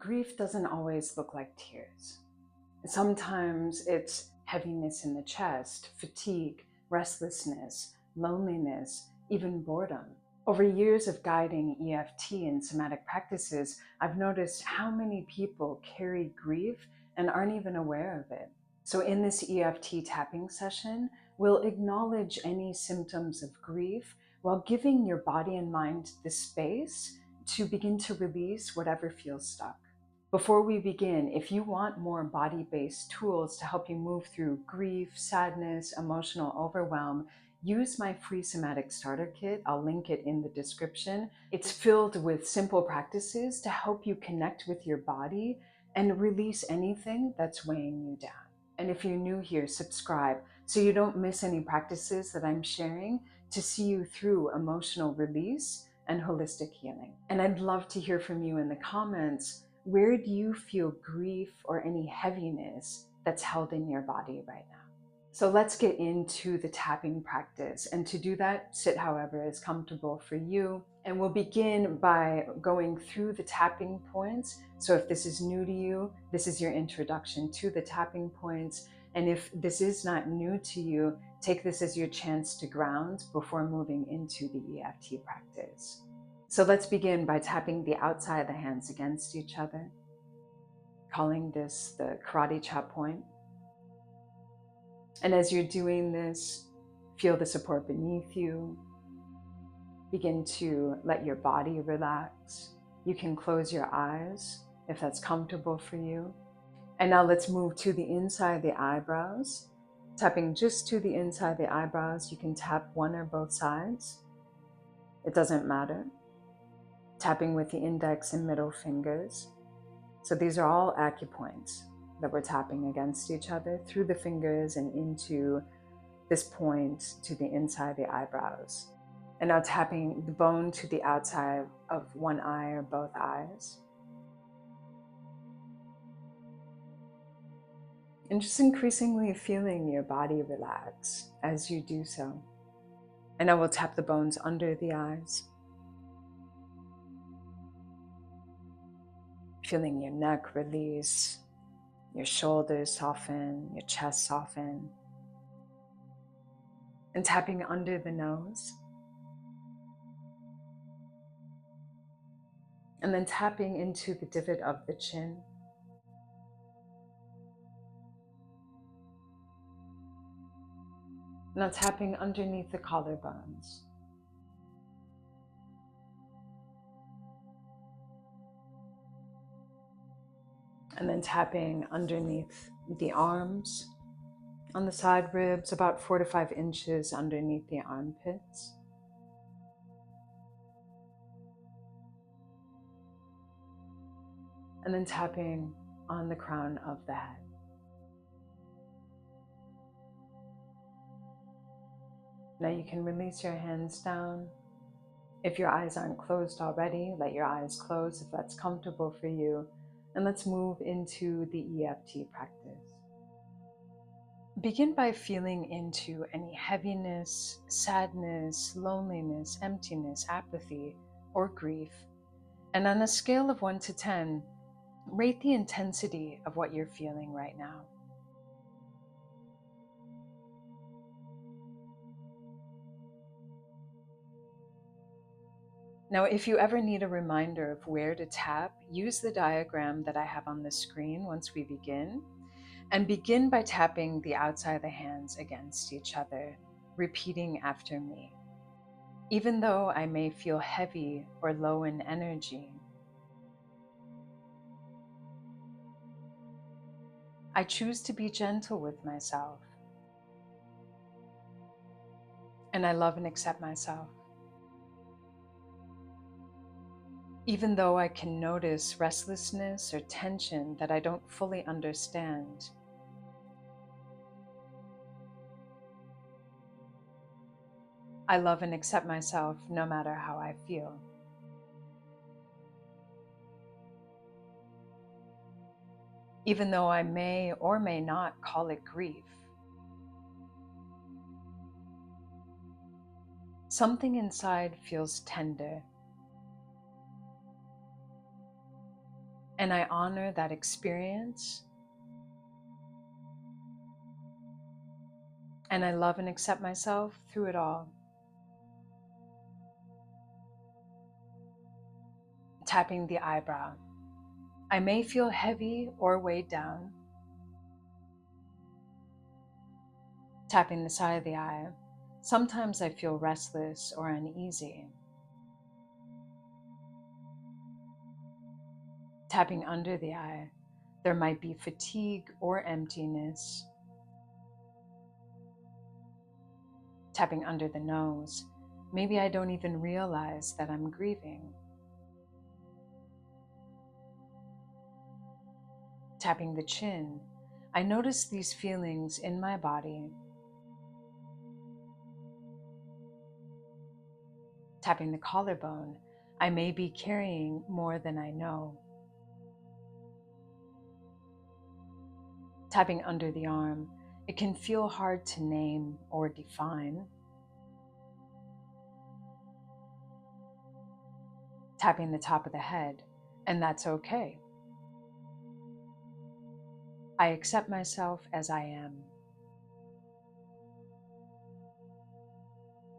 Grief doesn't always look like tears. Sometimes it's heaviness in the chest, fatigue, restlessness, loneliness, even boredom. Over years of guiding EFT and somatic practices, I've noticed how many people carry grief and aren't even aware of it. So in this EFT tapping session, we'll acknowledge any symptoms of grief while giving your body and mind the space to begin to release whatever feels stuck. Before we begin, if you want more body-based tools to help you move through grief, sadness, emotional overwhelm, use my free somatic starter kit. I'll link it in the description. It's filled with simple practices to help you connect with your body and release anything that's weighing you down. And if you're new here, subscribe so you don't miss any practices that I'm sharing to see you through emotional release and holistic healing. And I'd love to hear from you in the comments. Where do you feel grief or any heaviness that's held in your body right now? So let's get into the tapping practice. And to do that, sit however is comfortable for you. And we'll begin by going through the tapping points. So if this is new to you, this is your introduction to the tapping points. And if this is not new to you, take this as your chance to ground before moving into the EFT practice. So let's begin by tapping the outside of the hands against each other, calling this the karate chop point. And as you're doing this, feel the support beneath you. Begin to let your body relax. You can close your eyes if that's comfortable for you. And now let's move to the inside of the eyebrows. Tapping just to the inside of the eyebrows. You can tap one or both sides. It doesn't matter. Tapping with the index and middle fingers. So these are all acupoints that we're tapping against each other through the fingers and into this point to the inside of the eyebrows. And now tapping the bone to the outside of one eye or both eyes. And just increasingly feeling your body relax as you do so. And I will tap the bones under the eyes. Feeling your neck release, your shoulders soften, your chest soften. And tapping under the nose. And then tapping into the divot of the chin. Now tapping underneath the collarbones. And then tapping underneath the arms, on the side ribs, about 4 to 5 inches underneath the armpits. And then tapping on the crown of the head. Now you can release your hands down. If your eyes aren't closed already, let your eyes close if that's comfortable for you. And let's move into the EFT practice. Begin by feeling into any heaviness, sadness, loneliness, emptiness, apathy, or grief. And on a scale of 1 to 10, rate the intensity of what you're feeling right now. Now, if you ever need a reminder of where to tap, use the diagram that I have on the screen once we begin. And begin by tapping the outside of the hands against each other, repeating after me. Even though I may feel heavy or low in energy, I choose to be gentle with myself. And I love and accept myself. Even though I can notice restlessness or tension that I don't fully understand, I love and accept myself no matter how I feel. Even though I may or may not call it grief, something inside feels tender. and I honor that experience, and I love and accept myself through it all. Tapping the eyebrow. I may feel heavy or weighed down. Tapping the side of the eye. Sometimes I feel restless or uneasy. Tapping under the eye. There might be fatigue or emptiness. Tapping under the nose. Maybe I don't even realize that I'm grieving. Tapping the chin. I notice these feelings in my body. Tapping the collarbone. I may be carrying more than I know. Tapping under the arm. It can feel hard to name or define. Tapping the top of the head, and that's okay. I accept myself as I am.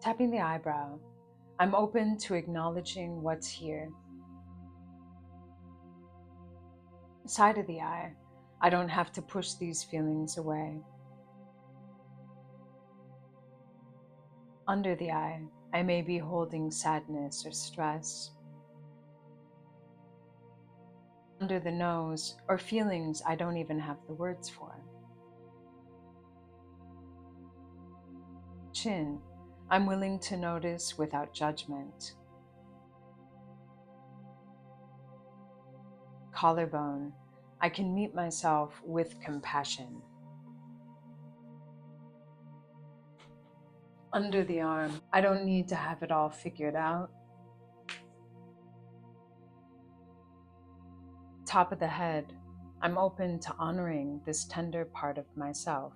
Tapping the eyebrow. I'm open to acknowledging what's here. Side of the eye. I don't have to push these feelings away. Under the eye. I may be holding sadness or stress. Under the nose, or feelings I don't even have the words for. Chin. I'm willing to notice without judgment. Collarbone. I can meet myself with compassion. Under the arm. I don't need to have it all figured out. Top of the head. I'm open to honoring this tender part of myself.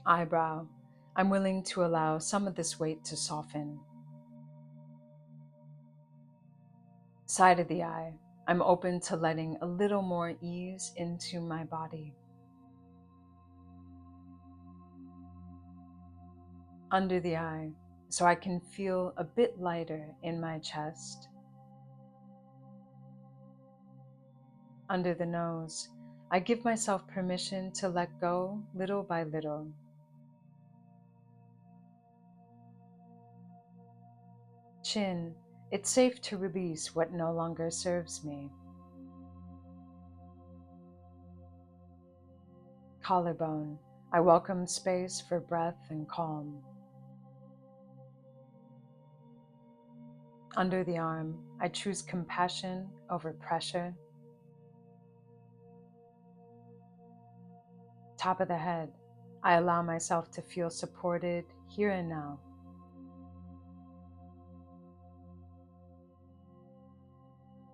Eyebrow. I'm willing to allow some of this weight to soften. Side of the eye. I'm open to letting a little more ease into my body. Under the eye, so I can feel a bit lighter in my chest. Under the nose, I give myself permission to let go little by little. Chin, it's safe to release what no longer serves me. Collarbone, I welcome space for breath and calm. Under the arm, I choose compassion over pressure. Top of the head, I allow myself to feel supported here and now.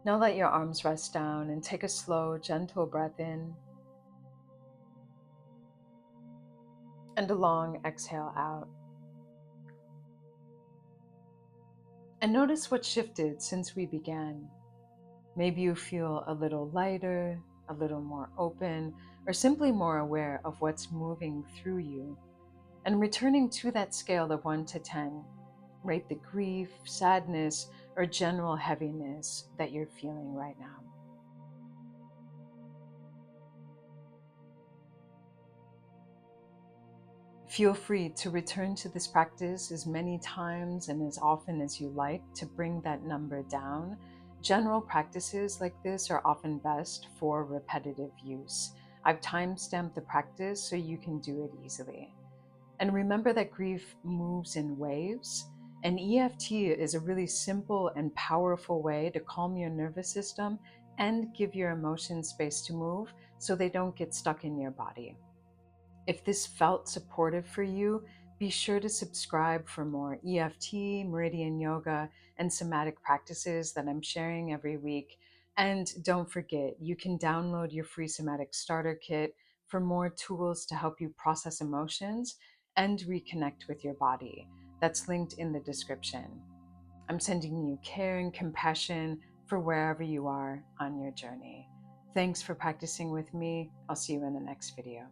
Now let your arms rest down and take a slow, gentle breath in and a long exhale out. And notice what shifted since we began. Maybe you feel a little lighter, a little more open, or simply more aware of what's moving through you. And returning to that scale of 1 to 10, rate the grief, sadness, or general heaviness that you're feeling right now. Feel free to return to this practice as many times and as often as you like to bring that number down. General practices like this are often best for repetitive use. I've time-stamped the practice so you can do it easily. And remember that grief moves in waves, and EFT is a really simple and powerful way to calm your nervous system and give your emotions space to move so they don't get stuck in your body. If this felt supportive for you, be sure to subscribe for more EFT, Meridian Yoga, and somatic practices that I'm sharing every week. And don't forget, you can download your free somatic starter kit for more tools to help you process emotions and reconnect with your body. That's linked in the description. I'm sending you care and compassion for wherever you are on your journey. Thanks for practicing with me. I'll see you in the next video.